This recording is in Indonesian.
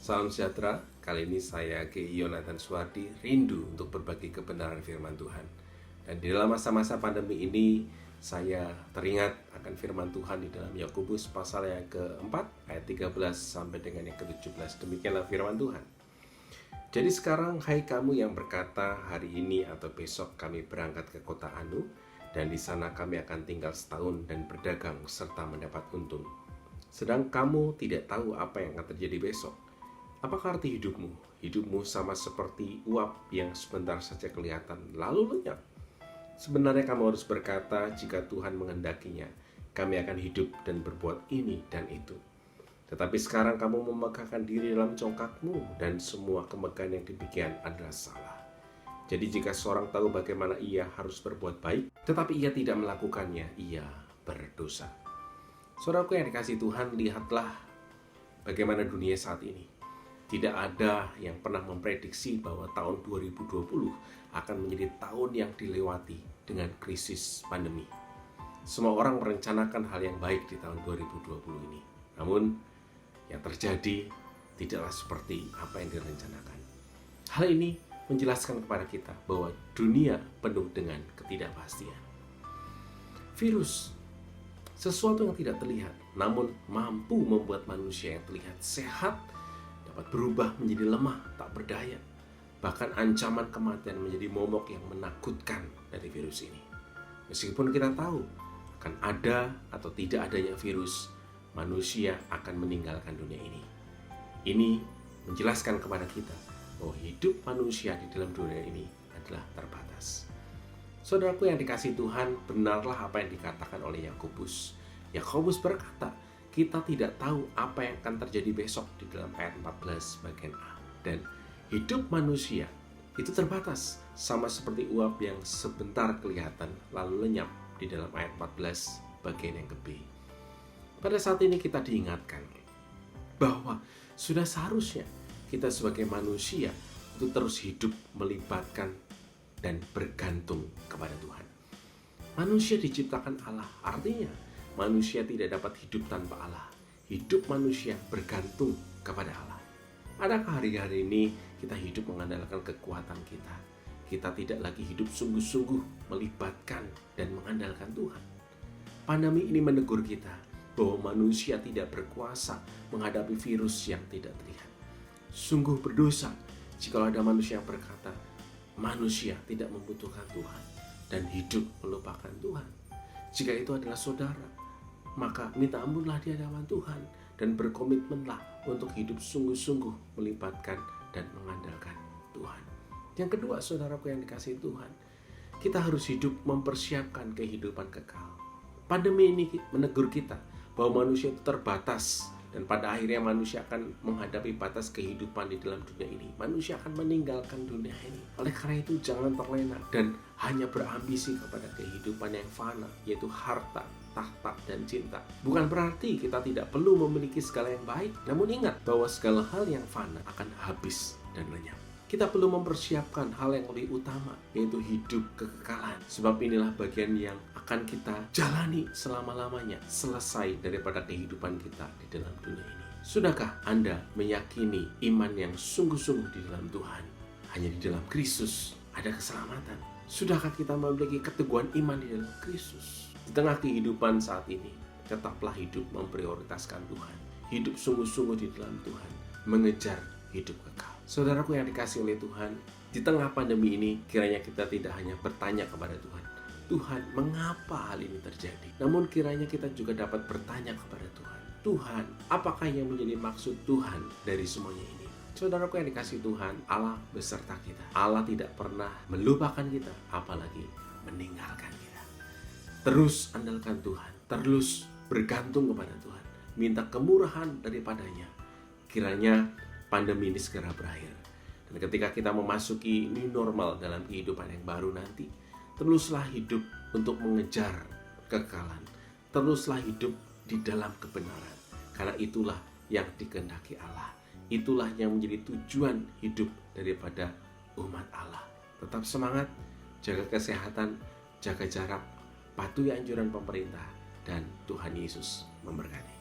Salam sejahtera, kali ini saya Ki Yonatan Suwardi rindu untuk berbagi kebenaran firman Tuhan. Dan di dalam masa-masa pandemi ini, saya teringat akan firman Tuhan di dalam Yakobus pasal yang keempat, ayat 13 sampai dengan yang ke-17. Demikianlah firman Tuhan. Jadi sekarang, hai kamu yang berkata, hari ini atau besok kami berangkat ke kota Anu, dan di sana kami akan tinggal setahun dan berdagang serta mendapat untung. Sedang kamu tidak tahu apa yang akan terjadi besok. Apakah arti hidupmu? Hidupmu sama seperti uap yang sebentar saja kelihatan, lalu lenyap. Sebenarnya kamu harus berkata, jika Tuhan menghendakinya, kami akan hidup dan berbuat ini dan itu. Tetapi sekarang kamu memegahkan diri dalam congkakmu, dan semua kemegahan yang demikian adalah salah. Jadi jika seorang tahu bagaimana ia harus berbuat baik, tetapi ia tidak melakukannya, ia berdosa. Saudaraku yang dikasihi Tuhan, lihatlah bagaimana dunia saat ini. Tidak ada yang pernah memprediksi bahwa tahun 2020 akan menjadi tahun yang dilewati dengan krisis pandemi. Semua orang merencanakan hal yang baik di tahun 2020 ini. Namun, yang terjadi tidaklah seperti apa yang direncanakan. Hal ini menjelaskan kepada kita bahwa dunia penuh dengan ketidakpastian. Virus, sesuatu yang tidak terlihat, namun mampu membuat manusia yang terlihat sehat dapat berubah menjadi lemah, tak berdaya. Bahkan ancaman kematian menjadi momok yang menakutkan dari virus ini. Meskipun kita tahu akan ada atau tidak adanya virus, manusia akan meninggalkan dunia ini. Ini menjelaskan kepada kita bahwa hidup manusia di dalam dunia ini adalah terbatas. Saudaraku yang dikasihi Tuhan, benarlah apa yang dikatakan oleh Yakobus. Yakobus berkata, kita tidak tahu apa yang akan terjadi besok di dalam ayat 14 bagian A. Dan hidup manusia itu terbatas, sama seperti uap yang sebentar kelihatan lalu lenyap di dalam ayat 14 bagian yang ke B. Pada saat ini kita diingatkan bahwa sudah seharusnya kita sebagai manusia itu terus hidup melibatkan dan bergantung kepada Tuhan. Manusia diciptakan Allah, artinya manusia tidak dapat hidup tanpa Allah. Hidup manusia bergantung kepada Allah. Adakah hari-hari ini kita hidup mengandalkan kekuatan kita? Kita tidak lagi hidup sungguh-sungguh melibatkan dan mengandalkan Tuhan. Pandemi ini menegur kita bahwa manusia tidak berkuasa menghadapi virus yang tidak terlihat. Sungguh berdosa jika ada manusia yang berkata, manusia tidak membutuhkan Tuhan dan hidup melupakan Tuhan. Jika itu adalah saudara, maka minta ampunlah di hadapan Tuhan dan berkomitmenlah untuk hidup sungguh-sungguh melibatkan dan mengandalkan Tuhan. Yang kedua, saudaraku yang dikasihi Tuhan, kita harus hidup mempersiapkan kehidupan kekal. Pandemi ini menegur kita bahwa manusia itu terbatas dan pada akhirnya manusia akan menghadapi batas kehidupan di dalam dunia ini. Manusia akan meninggalkan dunia ini. Oleh karena itu jangan terlena dan hanya berambisi kepada kehidupan yang fana, yaitu harta, tahta, dan cinta. Bukan berarti kita tidak perlu memiliki segala yang baik, namun ingat bahwa segala hal yang fana akan habis dan lenyap. Kita perlu mempersiapkan hal yang lebih utama, yaitu hidup kekekalan. Sebab inilah bagian yang akan kita jalani selama-lamanya, selesai daripada kehidupan kita di dalam dunia ini. Sudahkah Anda meyakini iman yang sungguh-sungguh di dalam Tuhan? Hanya di dalam Kristus ada keselamatan. Sudahkah kita memiliki keteguhan iman di dalam Kristus? Di tengah kehidupan saat ini, tetaplah hidup memprioritaskan Tuhan. Hidup sungguh-sungguh di dalam Tuhan, mengejar hidup kekal. Saudaraku yang dikasihi oleh Tuhan, di tengah pandemi ini, kiranya kita tidak hanya bertanya kepada Tuhan, Tuhan, mengapa hal ini terjadi? Namun kiranya kita juga dapat bertanya kepada Tuhan, Tuhan, apakah yang menjadi maksud Tuhan dari semuanya ini? Saudaraku yang dikasihi Tuhan, Allah beserta kita. Allah tidak pernah melupakan kita, apalagi meninggalkan kita. Terus andalkan Tuhan, terus bergantung kepada Tuhan, minta kemurahan daripadanya. Kiranya pandemi ini segera berakhir. Dan ketika kita memasuki new normal dalam kehidupan yang baru nanti, teruslah hidup untuk mengejar kekekalan. Teruslah hidup di dalam kebenaran. Karena itulah yang dikehendaki Allah. Itulah yang menjadi tujuan hidup daripada umat Allah. Tetap semangat, jaga kesehatan, jaga jarak, patuhi anjuran pemerintah, dan Tuhan Yesus memberkati.